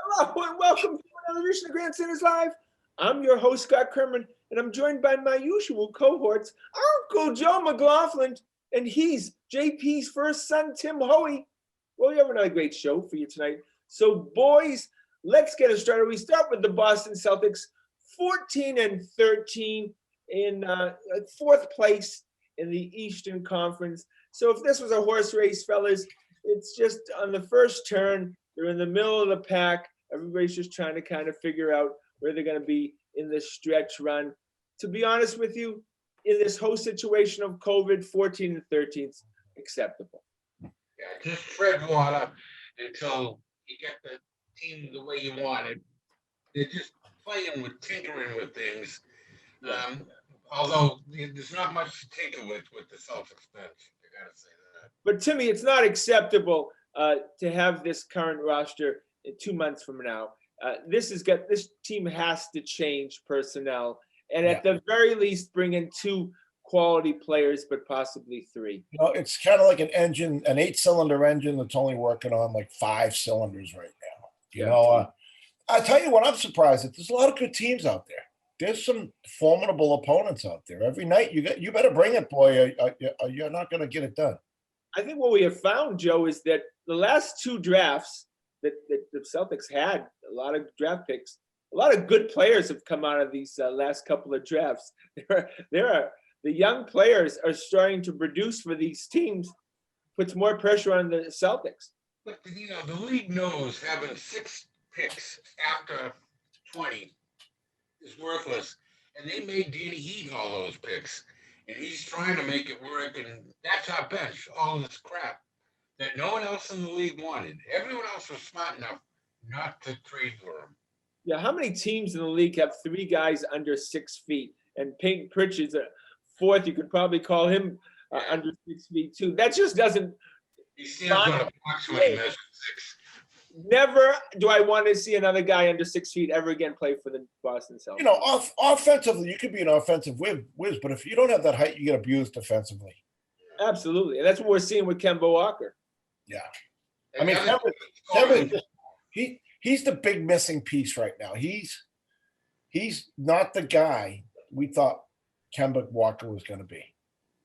Hello and welcome to another edition of Grandstanders Live. I'm your host, Scott Kerman, and I'm joined by my usual cohorts, Uncle Joe McLaughlin, and he's JP's first son, Tim Hoey. Well, we have another great show for you tonight. So, boys, let's get it started. We start with the Boston Celtics, 14-13 in fourth place in the Eastern Conference. So if this was a horse race, fellas, it's just on the first turn. They're in the middle of the pack. Everybody's just trying to kind of figure out where they're going to be in this stretch run. To be honest with you, in this whole situation of COVID, 14-13 is acceptable. Yeah, just tread water until you get the team the way you want it. They're just tinkering with things. Although there's not much to tinker with the Celtics bench. I gotta say that. But Timmy, it's not acceptable to have this current roster in 2 months from now. This team has to change personnel, and at the very least, bring in 2 quality players, but possibly 3. It's kind of like an engine, an 8-cylinder engine that's only working on like 5 cylinders right now. I tell you what, I'm surprised that there's a lot of good teams out there. There's some formidable opponents out there. Every night you better bring it, boy. You're not going to get it done. I think what we have found, Joe, is that the last 2 drafts that the Celtics had, a lot of draft picks, a lot of good players have come out of these last couple of drafts. The young players are starting to produce for these teams, puts more pressure on the Celtics. But the league knows having 6 picks after 20 is worthless, and they made Danny eat all those picks, and he's trying to make it work, and that's our bench, all this crap that no one else in the league wanted. Everyone else was smart enough not to trade for him. Yeah, how many teams in the league have 3 guys under 6 feet? And Peyton Pritchard's a 4th. You could probably call him under 6 feet too. That just doesn't. He stands on a box when he measures 6. Never do I want to see another guy under 6 feet ever again play for the Boston Celtics. Offensively, you could be an offensive whiz, but if you don't have that height, you get abused defensively. Absolutely, and that's what we're seeing with Kemba Walker. Yeah, I mean, Kemba, he's the big missing piece right now. He's not the guy we thought Kemba Walker was going to be.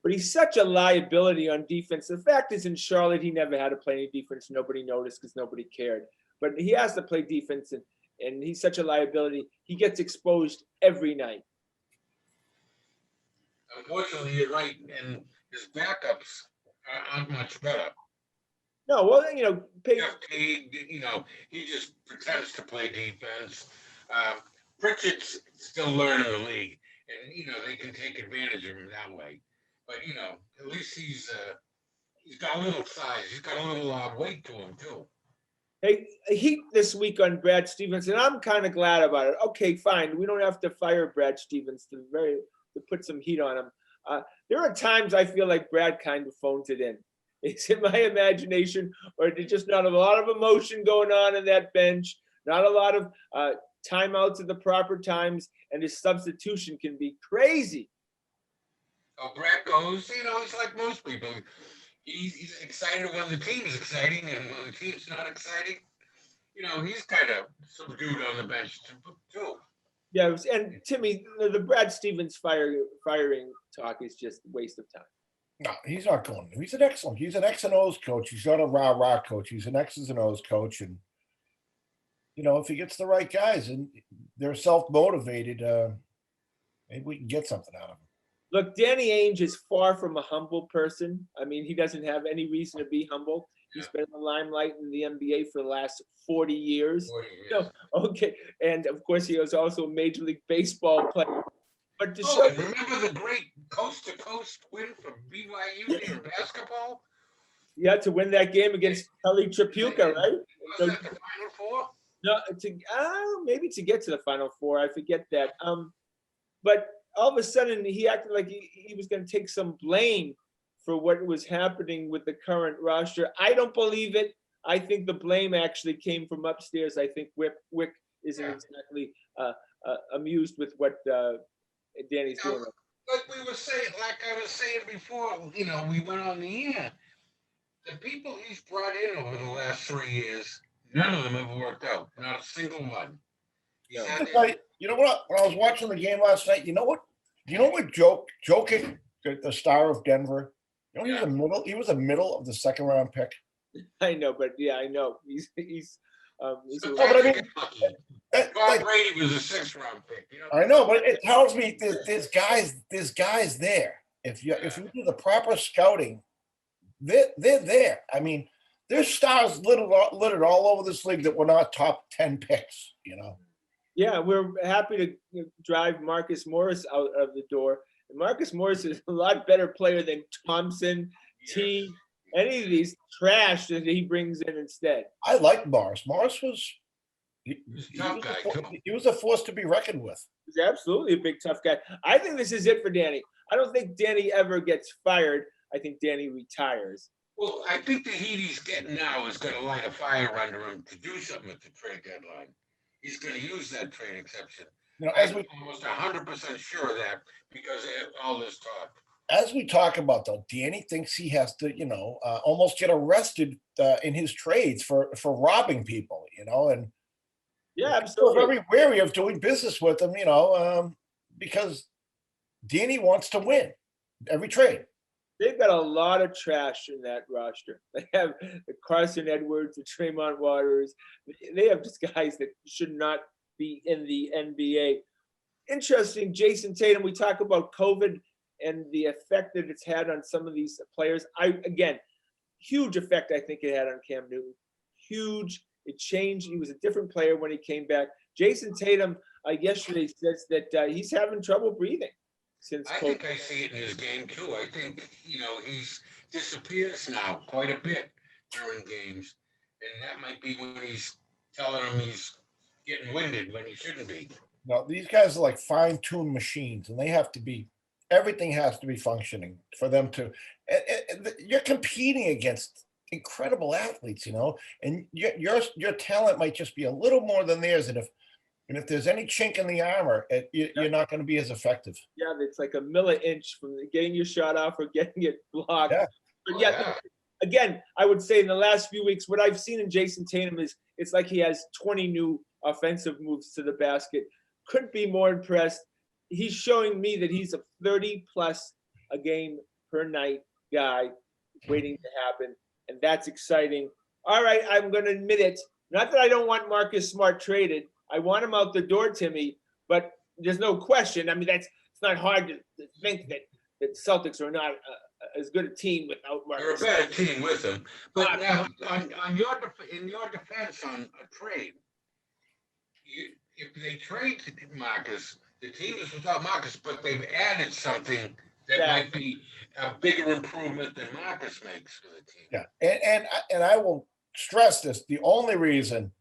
But he's such a liability on defense. The fact is, in Charlotte, he never had to play any defense. Nobody noticed because nobody cared. But he has to play defense, and he's such a liability. He gets exposed every night. Unfortunately, you're right, and his backups aren't much better. No, well, Jeff Teague, he just pretends to play defense. Pritchard's still learning the league, and, they can take advantage of him that way. But, at least he's got a little size. He's got a little weight to him, too. Hey, heat this week on Brad Stevens, and I'm kind of glad about it. Okay, fine. We don't have to fire Brad Stevens to put some heat on him. There are times I feel like Brad kind of phones it in. Is it my imagination, or there's just not a lot of emotion going on in that bench, not a lot of timeouts at the proper times, and his substitution can be crazy. Oh, Brad goes, he's like most people. He's excited when the team's exciting, and when the team's not exciting, he's kind of subdued on the bench too. Yeah, and Timmy, the Brad Stevens firing talk is just a waste of time. No, he's not going. He's an X and O's coach. He's not a rah-rah coach. He's an X's and O's coach, and if he gets the right guys and they're self-motivated, maybe we can get something out of him. Look, Danny Ainge is far from a humble person. I mean, he doesn't have any reason to be humble. He's been in the limelight in the NBA for the last 40 years. 40 years. Okay, and of course, he was also a Major League Baseball player. But to show, remember the great coast-to-coast win for BYU in basketball? Yeah, to win that game against Kelly Tripucka, right? Was that the Final Four? No, maybe to get to the Final Four. I forget that. But all of a sudden, he acted like he was going to take some blame for what was happening with the current roster. I don't believe it. I think the blame actually came from upstairs. I think Wick isn't exactly amused with what Danny's doing. Like I was saying before, we went on the air. The people he's brought in over the last 3 years None of them ever worked out. Not a single one. He's No. had You know what? When I was watching the game last night, you know what? You know what? Jokic, the star of Denver. You know, Yeah. he was a middle of the second round pick. I know, but yeah, I know. He's But but I mean, get lucky. That, Tom like, Brady was a 6th-round pick. You know? I know, but it tells me there's guys there. If you do the proper scouting, they're there. I mean, there's stars littered all over this league that were not top 10 picks. You know. Yeah, we're happy to drive Marcus Morris out of the door. And Marcus Morris is a lot better player than Thompson, T, any of these trash that he brings in instead. I like Morris. Morris was He's a tough guy, too. he was a force to be reckoned with. He's absolutely a big, tough guy. I think this is it for Danny. I don't think Danny ever gets fired. I think Danny retires. Well, I think the heat he's getting now is going to light a fire under him to do something at the trade deadline. He's going to use that trade exception. You know, I'm almost 100% sure of that because of all this talk. as we talk about though, Danny thinks he has to, almost get arrested in his trades for robbing people, and Yeah, we're absolutely. very wary of doing business with him, because Danny wants to win every trade. They've got a lot of trash in that roster. They have the Carson Edwards, the Tremont Waters. They have just guys that should not be in the NBA. Interesting, Jason Tatum. We talk about COVID and the effect that it's had on some of these players. Again, huge effect I think it had on Cam Newton. Huge. It changed. He was a different player when he came back. Jason Tatum yesterday says that he's having trouble breathing since I COVID. think I see it in his game too. I think, he's disappears now quite a bit during games. And that might be when he's telling him he's getting winded when he shouldn't be. No, these guys are like fine-tuned machines, and everything has to be functioning for them to. You're competing against incredible athletes, and your talent might just be a little more than theirs, and if there's any chink in the armor, you're not going to be as effective. Yeah, it's like a milli-inch from getting your shot off or getting it blocked. Yeah. But yeah, again, I would say in the last few weeks, what I've seen in Jason Tatum is it's like he has 20 new offensive moves to the basket. Couldn't be more impressed. He's showing me that he's a 30-plus a game per night guy waiting to happen, and that's exciting. All right, I'm going to admit it. Not that I don't want Marcus Smart traded. I want him out the door, Timmy, but there's no question. I mean, it's not hard to think that Celtics are not as good a team without Marcus. They're a better team with him. But now, in your defense on a trade, if they trade Marcus, the team is without Marcus, but they've added something that might be a bigger improvement than Marcus makes for the team. Yeah, and I will stress this: the only reason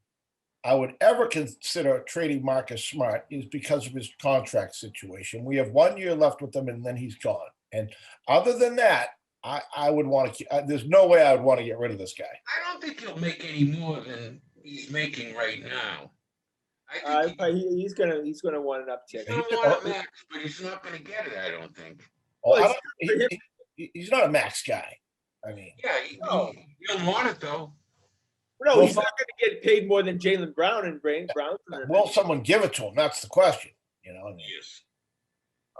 I would ever consider trading Marcus Smart is because of his contract situation. We have 1 year left with him, and then he's gone. And other than that, I would want to. There's no way I would want to get rid of this guy. I don't think he'll make any more than he's making right now. I think he's gonna want an uptick. He's gonna want a max, but he's not gonna get it. I don't think. Well, he's not a max guy. I mean, yeah, he'll want it though. No, he's not going to get paid more than Jaylen Brown and Brown. Will someone give it to him? That's the question. Yes.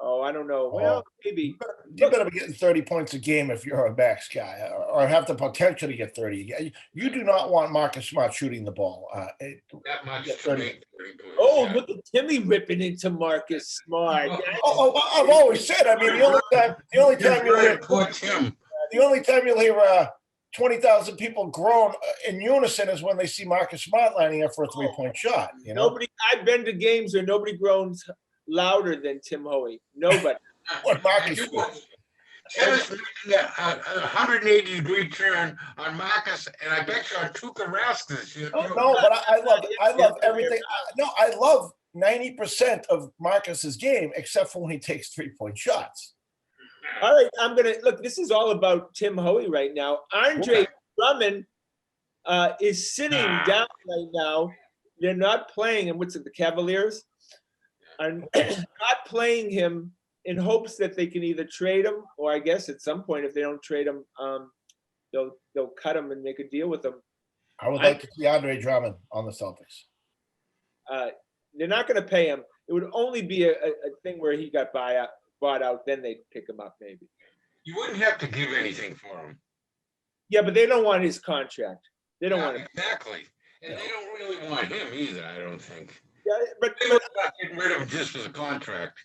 Oh, I don't know. Well, maybe. You better be getting 30 points a game if you're a max guy, or have the potential to get 30. You do not want Marcus Smart shooting the ball. That much to make 30 points. Oh, look at Timmy ripping into Marcus Smart. I've always said. I mean, the only time you'll hear 20,000 people groan in unison is when they see Marcus Smart lining up for a 3-point shot. I've been to games where nobody groans louder than Tim Hoey. Nobody. What Marcus? Tim is making a 180-degree turn on Marcus, and I bet you on Tuukka Rask. No, but I love everything. I love 90% of Marcus's game, except for when he takes 3-point shots. All right, I'm gonna look. This is all about Tim Hoey right now. Andre Drummond is sitting down right now. They're not playing him. What's it? The Cavaliers are not playing him in hopes that they can either trade him, or I guess at some point, if they don't trade him, they'll cut him and make a deal with him. I would like to see Andre Drummond on the Celtics. They're not going to pay him. It would only be a thing where he got bought out. Then they'd pick him up, maybe. You wouldn't have to give anything for him. Yeah, but they don't want his contract. They don't want it. Exactly. And they don't really want him either, I don't think. Yeah, but They're not getting rid of him just for the contract.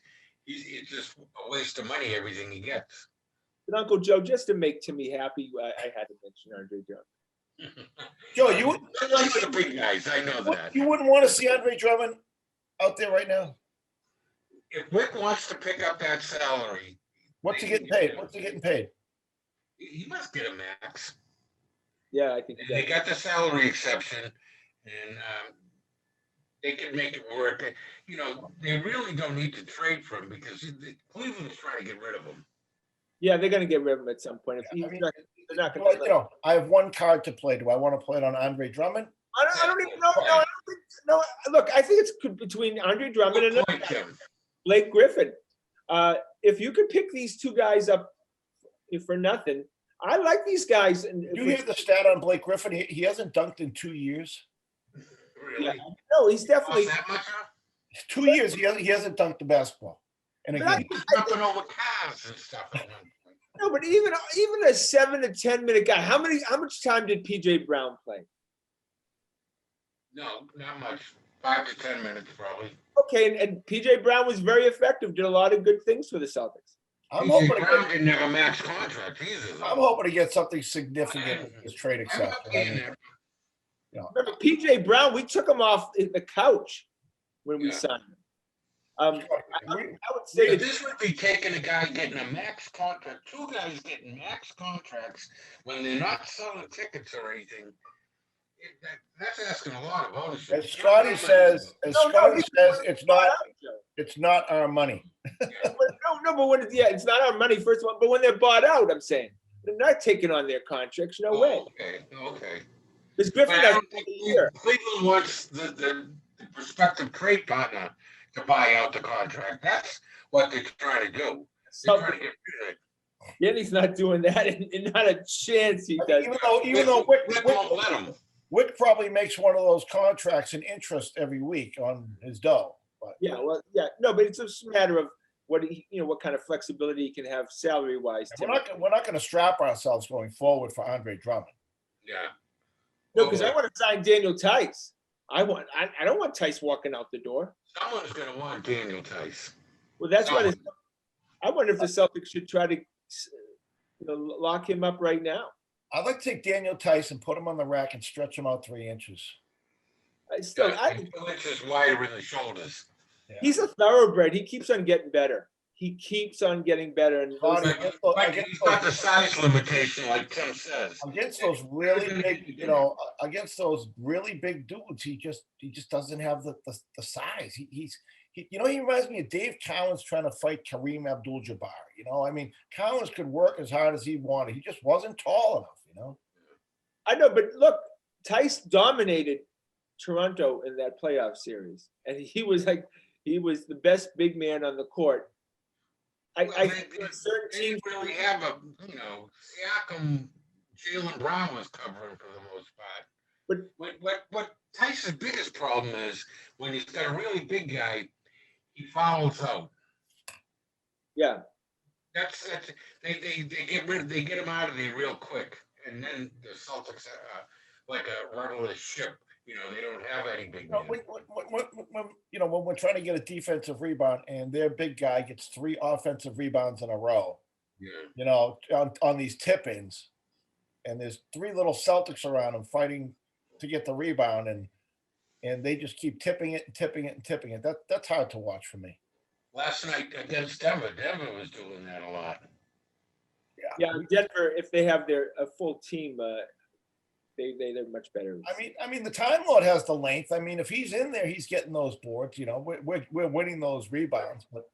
It's just a waste of money, everything he gets. But Uncle Joe, just to make Timmy happy, I had to mention Andre Drummond. Joe, you would I like the big guys, I know that. you wouldn't want to see Andre Drummond out there right now? If Wick wants to pick up that salary, What's he getting paid? What's he getting paid? he must get a max. Yeah, I think They got the salary exception, and they can make it work. You know, they really don't need to trade for him because Cleveland's trying to get rid of him. Yeah, they're going to get rid of him at some point. If I mean, they're not going Well, to. I have one card to play. Do I want to play it on Andre Drummond? I don't even know. No, I don't think, no. Look, I think it's between Andre Drummond and Good point, Tim. Blake Griffin. If you could pick these two guys up for nothing, I like these guys. And You hear the stat on Blake Griffin? He hasn't dunked in 2 years. Really? no, he's definitely. Lost that much? 2 years he hasn't dunked the basketball. And But again, He was jumping over cars and stuff at one point. No, but even a 7 to 10 minute guy. How much time did PJ Brown play? No, not much. 5 to 10 minutes, probably. Okay, and PJ Brown was very effective. Did a lot of good things for the Celtics. I'm P.J. hoping Brown didn't have a max contract either. I'm hoping to get something significant with this trade I'm exception. not I paying mean, that. Remember, PJ Brown, we took him off the couch when we Yeah. signed him. I we- would say that This would be taking a guy getting a max contract, two guys getting max contracts when they're not selling tickets or anything. That's asking a lot of ownership. As Scotty says, it's not our money. No, but it's not our money, first of all, but when they're bought out, I'm saying, they're not taking on their contracts, no way. Okay. Because But Griffin I has don't think a year. Cleveland wants the prospective trade partner to buy out the contract. That's what they're trying to do. They're trying to get rid of it. Yanni's not doing that, and not a chance he does. Even though Wick won't let him. Wick probably makes one of those contracts in interest every week on his dough. But Yeah, well, yeah, no, but it's just a matter of what what kind of flexibility he can have salary wise. we're not going to strap ourselves going forward for Andre Drummond. Yeah. No, because I want to sign Daniel Tice. I don't want Tice walking out the door. Someone's going to want Daniel Tice. Well, that's why Someone. I wonder if the Celtics should try to lock him up right now. I'd like to take Daniel Tice and put him on the rack and stretch him out 3 inches. I 2 inches wider in the shoulders. Yeah. He's a thoroughbred. He keeps on getting better. He keeps on getting better. And Scotty, But he's got the size limitation, like Tim says. against those really big, against those really big dudes, he just doesn't have the size. He reminds me of Dave Cowens trying to fight Kareem Abdul-Jabbar. I mean, Cowens could work as hard as he wanted. He just wasn't tall enough. I know, but look, Tice dominated Toronto in that playoff series, and he was the best big man on the court. Well, I they certain teams didn't really have Siakam, Jaylen Brown was covering for the most part. But what Tyson's biggest problem is when he's got a really big guy, he fouls out. Yeah. That's they get him out of there real quick, and then the Celtics like a rudderless ship. They don't have any big men. When we're trying to get a defensive rebound and their big guy gets 3 offensive rebounds in a row, on these tip-ins, and there's 3 little Celtics around him fighting to get the rebound, and they just keep tipping it and tipping it and tipping it. That's hard to watch for me. Last night against Denver was doing that a lot. Yeah, Denver, if they have a full team, they're much better. I mean, the Time Lord has the length. I mean, if he's in there, he's getting those boards. We're winning those rebounds. But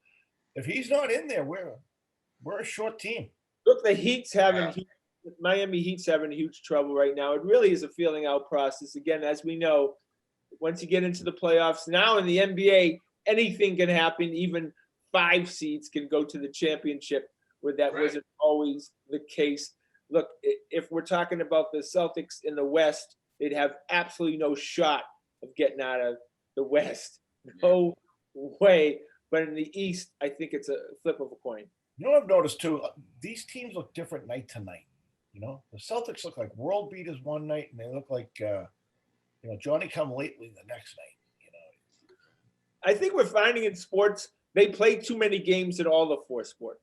if he's not in there, we're a short team. Look, the Miami Heat's having huge trouble right now. It really is a feeling out process. Again, as we know, once you get into the playoffs, now in the NBA, anything can happen. Even 5 seeds can go to the championship, where that wasn't always the case. Look, if we're talking about the Celtics in the West, they'd have absolutely no shot of getting out of the West. No way. But in the East, I think it's a flip of a coin. You know what I've noticed too? These teams look different night to night. You know, the Celtics look like world beaters one night, and they look like Johnny come lately the next night. You know, I think we're finding in sports they play too many games in all the four sports.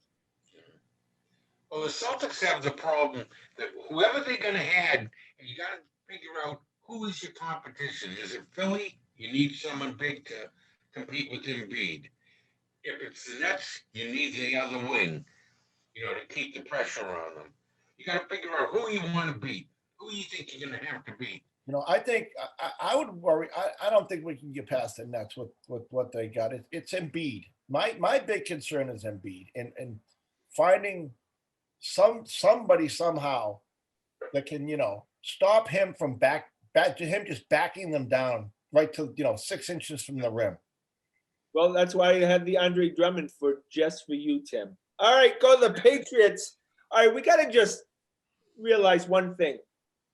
Well, the Celtics have the problem that whoever they're going to add, you got to figure out who is your competition. Is it Philly? You need someone big to compete with Embiid. If it's the Nets, you need the other wing, to keep the pressure on them. You got to figure out who you want to beat, who you think you're going to have to beat. I think I would worry. I don't think we can get past the Nets with what they got. It's Embiid. My big concern is Embiid and finding somebody somehow that can stop him from back to him just backing them down right to 6 inches from the rim. Well, that's why I had the Andre Drummond just for you, Tim. All right, go to the Patriots. All right, we got to just realize one thing.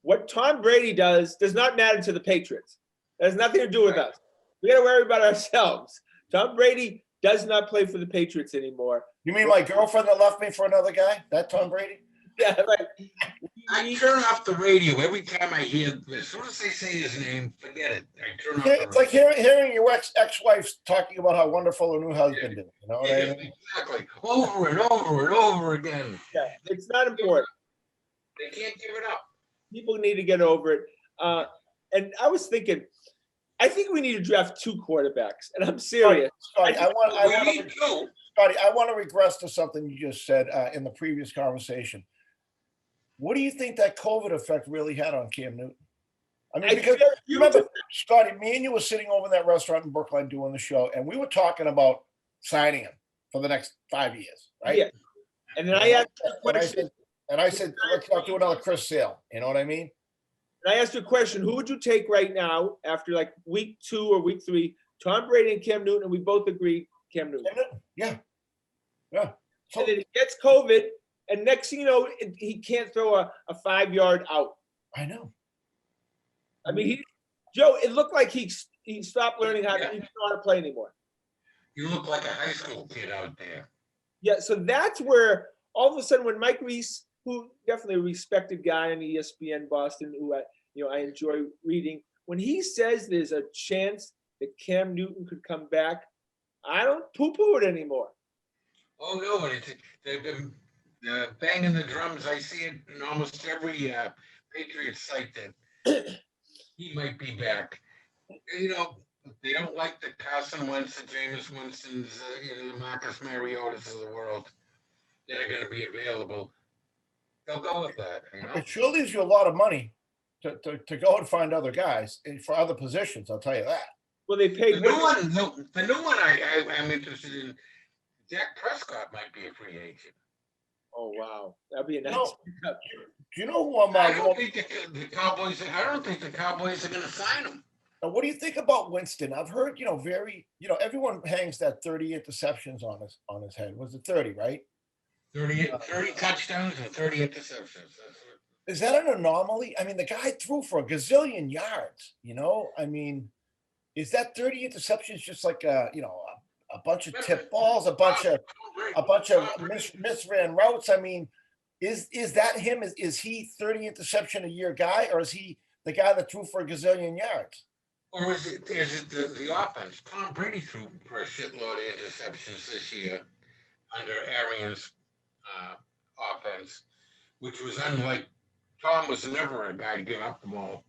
What Tom Brady does not matter to the Patriots. It has nothing to do with us. We got to worry about ourselves. Tom Brady does not play for the Patriots anymore. You mean my girlfriend that left me for another guy? That Tom Brady? Yeah, right. I turn off the radio every time I hear, as soon as they say his name, forget it. I turn off the radio. It's like hearing your ex-wife talking about how wonderful her new husband is. You know what I mean? Exactly. Over and over and over again. Yeah, it's not important. They can't give it up. People need to get over it. And I was thinking, I think we need to draft 2 quarterbacks, and I'm serious. Scotty, I want to regress to something you just said in the previous conversation. What do you think that COVID effect really had on Cam Newton? I mean, because you remember, Scotty, me and you were sitting over in that restaurant in Brookline doing the show, and we were talking about signing him for the next 5 years, right? Yeah. And then I asked a question. And I said, let's not do another Chris Sale. You know what I mean? And I asked you a question. Who would you take right now after like week 2 or week 3? Tom Brady and Cam Newton, and we both agree Cam Newton. Yeah. So, and then he gets COVID, and next thing you know, he can't throw a 5-yard out. I know. I mean, Joe, it looked like he stopped learning how to play anymore. You look like a high school kid out there. Yeah, so that's where all of a sudden when Mike Reese, who definitely a respected guy in ESPN Boston, who I enjoy reading, when he says there's a chance that Cam Newton could come back, I don't poo-poo it anymore. Oh no, they've been banging the drums. I see it in almost every Patriots site that he might be back. They don't like the Carson Wentz, the Jameis Winston's, the Marcus Mariotas of the world that are going to be available. They'll go with that. It sure leaves you a lot of money to go and find other guys for other positions. I'll tell you that. Well, they paid. The new one I'm interested in. Dak Prescott might be a free agent. Oh wow, that'd be a nice pickup. Do you know who I'm? I don't think the Cowboys. I don't think the Cowboys are going to sign him. Now, what do you think about Winston? I've heard, everyone hangs that 30 interceptions on his head. Was it 30, right? 30 touchdowns and 30 interceptions. Is that an anomaly? I mean, the guy threw for a gazillion yards. I mean, is that 30 interceptions just like a bunch of tip balls, a bunch of misran routes? I mean, is that him? Is he 30 interception a year guy, or is he the guy that threw for a gazillion yards? Or is it the offense? Tom Brady threw for a shitload of interceptions this year under Arians' offense, which was unlike Tom was never a guy to give up the ball.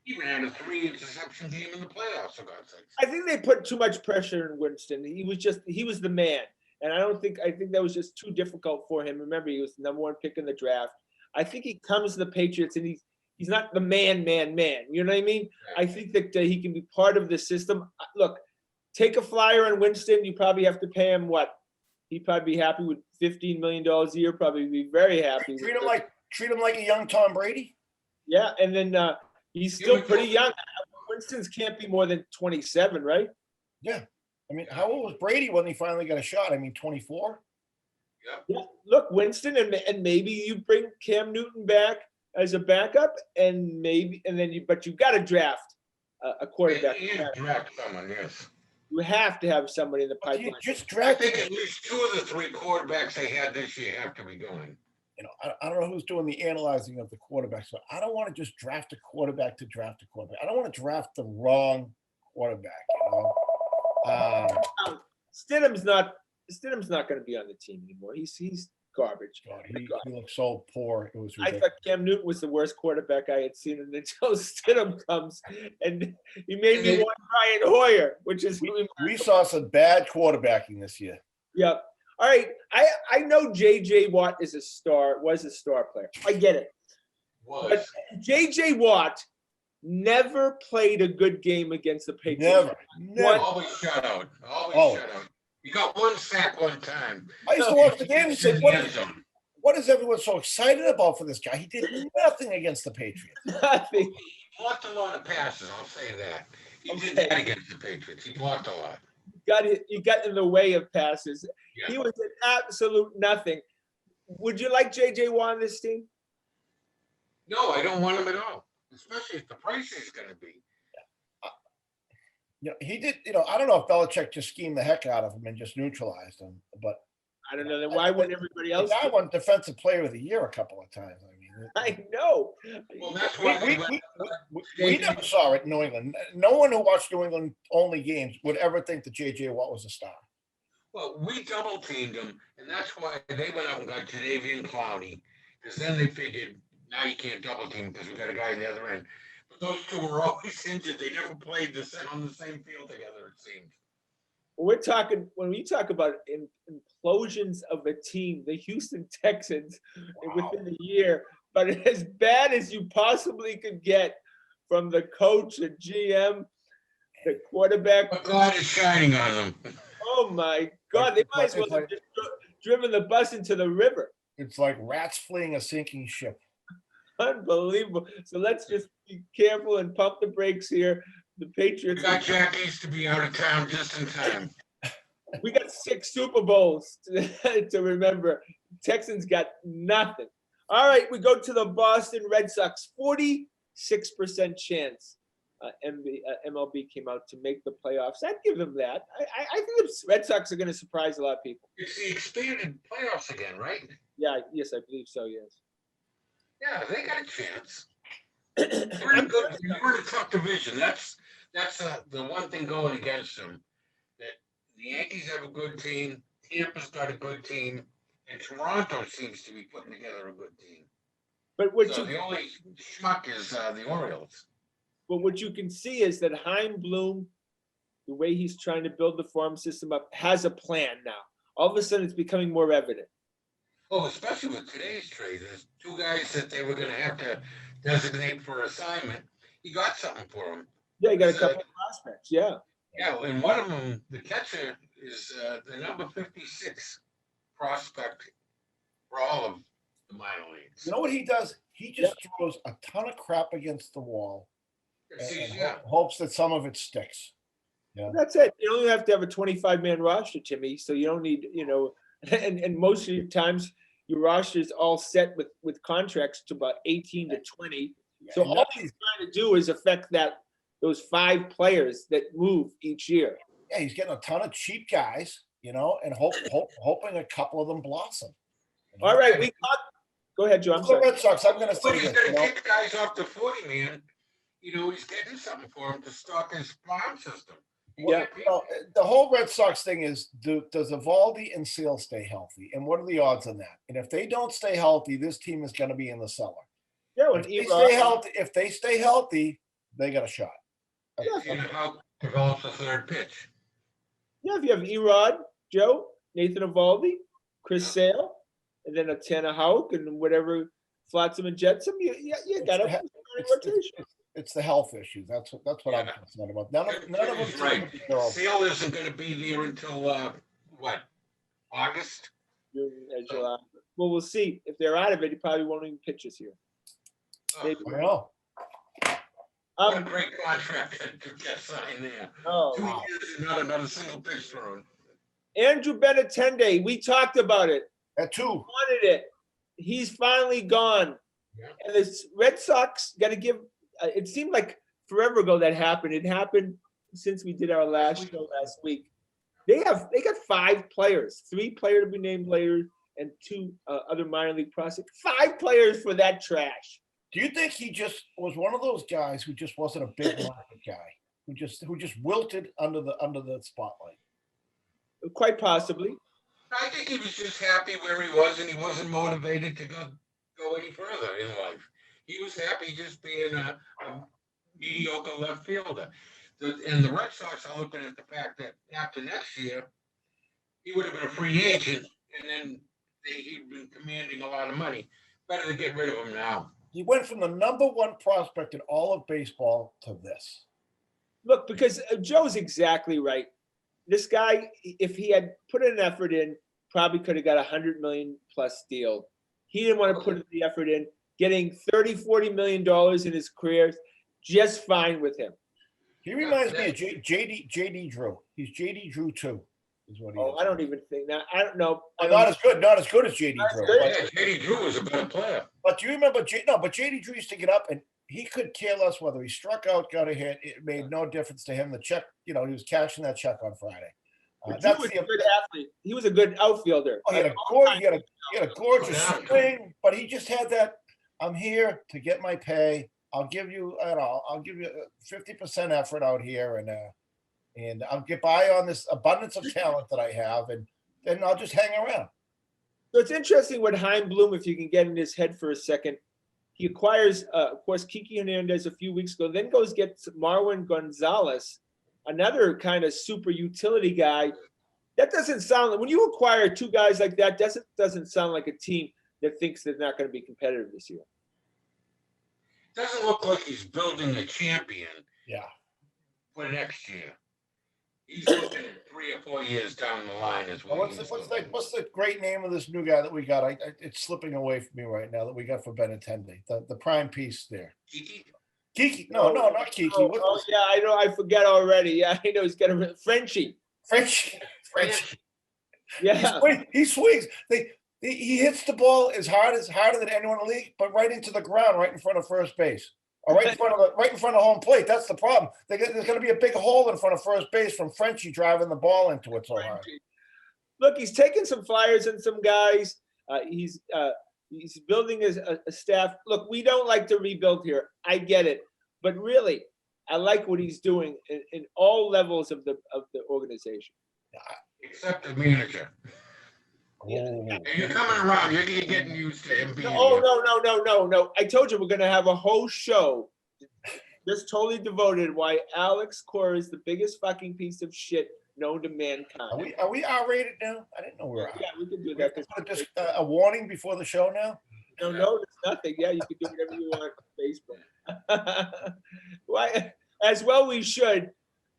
He even had a 3 interception game in the playoffs, for God's sakes. I think they put too much pressure on Winston. He was the man. And I think that was just too difficult for him. Remember, he was the #1 pick in the draft. I think he comes to the Patriots and he's not the man. You know what I mean? Right. I think that he can be part of the system. Look, take a flyer on Winston. You probably have to pay him what? He'd probably be happy with $15 million a year. Probably be very happy. Treat him like a young Tom Brady. Yeah, and then he's still pretty young. Winston's can't be more than 27, right? Yeah. I mean, how old was Brady when he finally got a shot? I mean, 24? Yeah. Look, Winston, and maybe you bring Cam Newton back. as a backup, and then but you've got to draft a quarterback. And draft someone, yes. You have to have somebody in the But you pipeline. just I draft. think at least 2 of the 3 quarterbacks they had this year have to be going. I don't know who's doing the analyzing of the quarterbacks, but I don't want to just draft a quarterback to draft a quarterback. I don't want to draft the wrong quarterback. Stidham's not going to be on the team anymore. He's garbage. God, he looked so poor. It was I ridiculous. thought Cam Newton was the worst quarterback I had seen until Stidham comes, and he made me want Brian Hoyer, which is We saw some bad quarterbacking this year. Yep. All right. I know JJ Watt was a star player. I get it. But JJ Watt never played a good game against the Patriots. Never. Always shut out. Always shut out. You got 1 sack one time. I used to watch the game and say, what is everyone so excited about for this guy? He did nothing against the Patriots. Nothing. He blocked a lot of passes, I'll say that. He did that against the Patriots. He blocked a lot. You got in the way of passes. Yeah. He was an absolute nothing. Would you like JJ Watt on this team? No, I don't want him at all. Especially if the price is going to be. He did. I don't know if Belichick just schemed the heck out of him and just neutralized him, but I don't know. Then why wouldn't everybody else? I won Defensive Player of the Year a couple of times. I mean, I know. Well, that's why we never saw it in New England. No one who watched New England only games would ever think that JJ Watt was a star. Well, we double teamed him, and that's why they went out and got Jadeveon Clowney, because then they figured now you can't double team because we got a guy on the other end. But those 2 were always injured. They never played on the same field together, it seems. When we talk about implosions of a team, the Houston Texans within a year, but as bad as you possibly could get from the coach, the GM, the quarterback. But God is shining on them. Oh my God! They might as well have just driven the bus into the river. It's like rats fleeing a sinking ship. Unbelievable. So let's just be careful and pump the brakes here. The Patriots. We got Jack East to be out of town just in time. We got 6 Super Bowls to remember. Texans got nothing. All right, we go to the Boston Red Sox. 46% chance MLB came out to make the playoffs. I'd give them that. I think the Red Sox are going to surprise a lot of people. It's the expanded playoffs again, right? Yeah, yes, I believe so, yes. Yeah, they got a chance. We're in a tough division. That's the one thing going against them. That the Yankees have a good team, Tampa's got a good team, and Toronto seems to be putting together a good team. But the only schmuck is the Orioles. But what you can see is that Chaim Bloom, the way he's trying to build the farm system up, has a plan now. All of a sudden, it's becoming more evident. Oh, especially with today's trade. There's 2 guys that they were going to have to designate for assignment. He got something for them. Yeah, he got a couple of prospects, yeah. Yeah, and one of them, the catcher, is the number 56 prospect for all of the minor leagues. You know what he does? He just throws a ton of crap against the wall and Yeah. hopes that some of it sticks. Yeah. That's it. You only have to have a 25-man roster, Timmy, so you don't need, and most of the times your roster is all set with contracts to about 18 to 20. So all he's trying to do is affect those 5 players that move each year. Yeah, he's getting a ton of cheap guys, and hoping a couple of them blossom. All right, go ahead, Joe. I'm sorry. The Red Sox, I'm going to say He's this. going to kick guys off the 40, man. He's getting something for him to stock his farm system. Yeah. The whole Red Sox thing is, does Evaldi and Sale stay healthy? And what are the odds on that? And if they don't stay healthy, this team is going to be in the cellar. Yeah, if they stay healthy, they got a shot. Yeah. How develops the 3rd pitch. Yeah, if you have Erod, Joe, Nathan Evaldi, Chris Sale, and then a Tanner Houck and whatever Flotsam and Jetsam, you got a rotation. It's the health issue. That's what I'm concerned about. None of them. Right. Sale isn't going to be there until August? June, July. Well, we'll see. If they're out of it, he probably won't even pitch this year. I know. What a great contract to get signed there. 2 years and not another single pitch thrown. Andrew Benintendi, we talked about it. At 2. Wanted it. He's finally gone. Yeah. And the Red Sox got to give. It seemed like forever ago that happened. It happened since we did our last show last week. They got 5 players, 3 player to be named later, and 2 other minor league prospects. 5 players for that trash. Do you think he just was one of those guys who just wasn't a big market guy, who just wilted under the spotlight? Quite possibly. I think he was just happy where he was, and he wasn't motivated to go any further in life. He was happy just being a mediocre left fielder. And the Red Sox are looking at the fact that after next year, he would have been a free agent, and then he'd been commanding a lot of money. Better to get rid of him now. He went from the #1 prospect in all of baseball to this. Look, because Joe's exactly right. This guy, if he had put an effort in, probably could have got $100 million plus deal. He didn't want to put the effort in. Getting $30-40 million in his career, just fine with him. He reminds me of JD Drew. He's JD Drew too, is what he is. I don't even think that. I don't know. Not as good as JD Drew. Yeah, JD Drew was a better player. But do you remember but JD Drew used to get up and he could care less whether he struck out, got a hit. It made no difference to him. The check, he was cashing that check on Friday. He was a good athlete. He was a good outfielder. He had a gorgeous swing, but he just had that. I'm here to get my pay. I'll give you 50% effort out here, and I'll get by on this abundance of talent that I have, and then I'll just hang around. So it's interesting what Chaim Bloom, if you can get in his head for a second, he acquires, of course, Kiki Hernandez a few weeks ago, then goes gets Marwin Gonzalez, another kind of super utility guy. That doesn't sound like, when you acquire 2 guys like that, doesn't sound like a team that thinks they're not going to be competitive this year. Doesn't look like he's building a champion. Yeah. For next year. He's looking at 3 or 4 years down the line as well. What's the great name of this new guy that we got? It's slipping away from me right now that we got for Benintendi. The prime piece there. Kiki. No, not Kiki. Yeah, I know. I forget already. Yeah, I know. He's got a Frenchie. Yeah. He swings. He hits the ball harder than anyone in the league, but right into the ground, right in front of first base. Or right in front of home plate. That's the problem. There's going to be a big hole in front of first base from Frenchie driving the ball into it so hard. Look, he's taking some flyers and some guys. He's building a staff. Look, we don't like to rebuild here. I get it, but really, I like what he's doing in all levels of the organization. Except the manager. Oh. You're coming around. You're getting used to him being. No. I told you we're going to have a whole show just totally devoted why Alex Cora is the biggest fucking piece of shit known to mankind. Are we R-rated now? I didn't know we were. Yeah, we can do that. Just a warning before the show now? No, there's nothing. Yeah, you can do whatever you want on Facebook. Why? As well we should.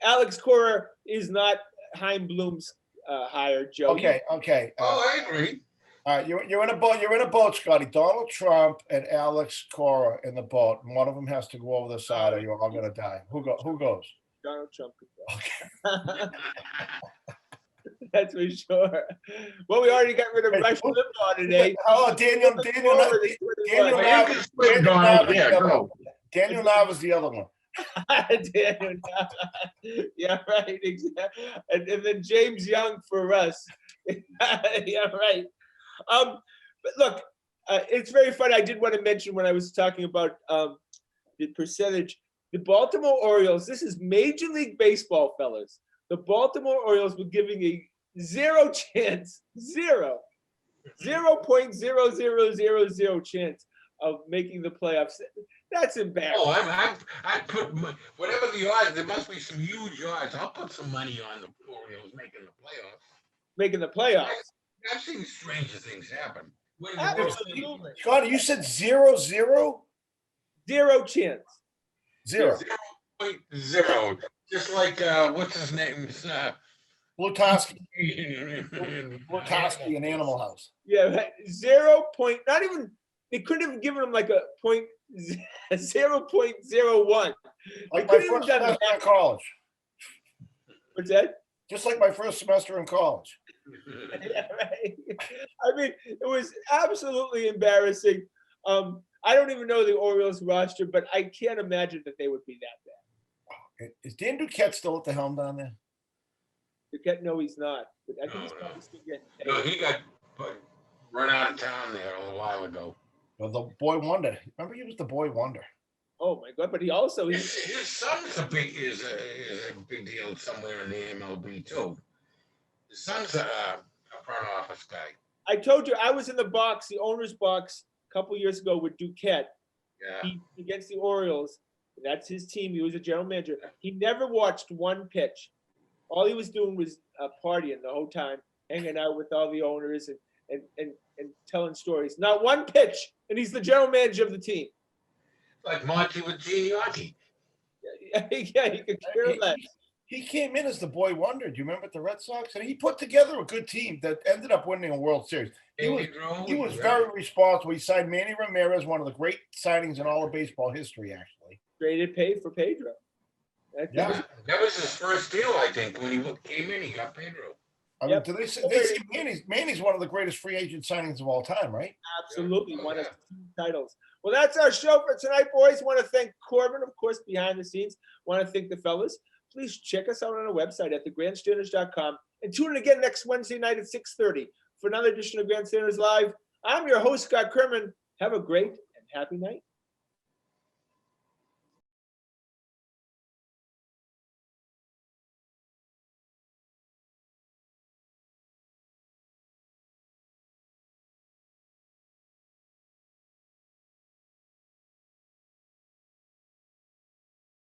Alex Cora is not Chaim Bloom's hire, Joe. Okay. I agree. All right, you're in a boat. You're in a boat, Scotty. Donald Trump and Alex Cora in the boat, and one of them has to go over the side, or you're all gonna die. Who goes? Donald Trump could go. Okay. That's for sure. Well, we already got rid of Rush Limbaugh today. Oh, Daniel Nav is the other one. Yeah, right. Exactly. And then James Young for us. Yeah, right. But look, it's very funny. I did want to mention when I was talking about the percentage, the Baltimore Orioles. This is Major League Baseball, fellas. The Baltimore Orioles were giving a 0 chance, 0.0000 chance of making the playoffs. That's embarrassing. Oh, I put whatever the odds. There must be some huge odds. I'll put some money on the Orioles making the playoffs. I've seen stranger things happen. Absolutely. Scotty, you said 0-0? 0 chance. 0. 0.0. Just like what's his name? Blutowski in Animal House. Yeah, right. 0. Not even. They couldn't have given him like a 0.01. Like my first semester in college. What's that? Just like my first semester in college. Yeah, right. I mean, it was absolutely embarrassing. I don't even know the Orioles roster, but I can't imagine that they would be that bad. Is Dan Duquette still at the helm down there? Duquette, no, he's not. But I think No, he's no. probably still getting paid. No, he got run out of town there a little while ago. Well, the boy wonder. Remember, he was the boy wonder. Oh my God! But he also His son's a big deal somewhere in the MLB too. His son's a front office guy. I told you I was in the box, the owner's box, a couple years ago with Duquette. Yeah. Against the Orioles. That's his team. He was a general manager. He never watched one pitch. All he was doing was partying the whole time, hanging out with all the owners and telling stories. Not one pitch, and he's the general manager of the team. Like Monty with Gigliotti. Yeah, he could care less. He came in as the boy wonder. Do you remember at the Red Sox? And he put together a good team that ended up winning a World Series. He was very responsible. He signed Manny Ramirez, one of the great signings in all of baseball history, actually. Traded pay for Pedro. That was his first deal, I think. When he came in, he got Pedro. I mean, they say Manny's one of the greatest free agent signings of all time, right? Absolutely. Won us 2 titles. Well, that's our show for tonight, boys. Want to thank Corbin, of course, behind the scenes. Want to thank the fellas. Please check us out on our website at thegrandstanders.com and tune in again next Wednesday night at 6:30 for another edition of Grandstanders Live. I'm your host, Scott Kerman. Have a great and happy night.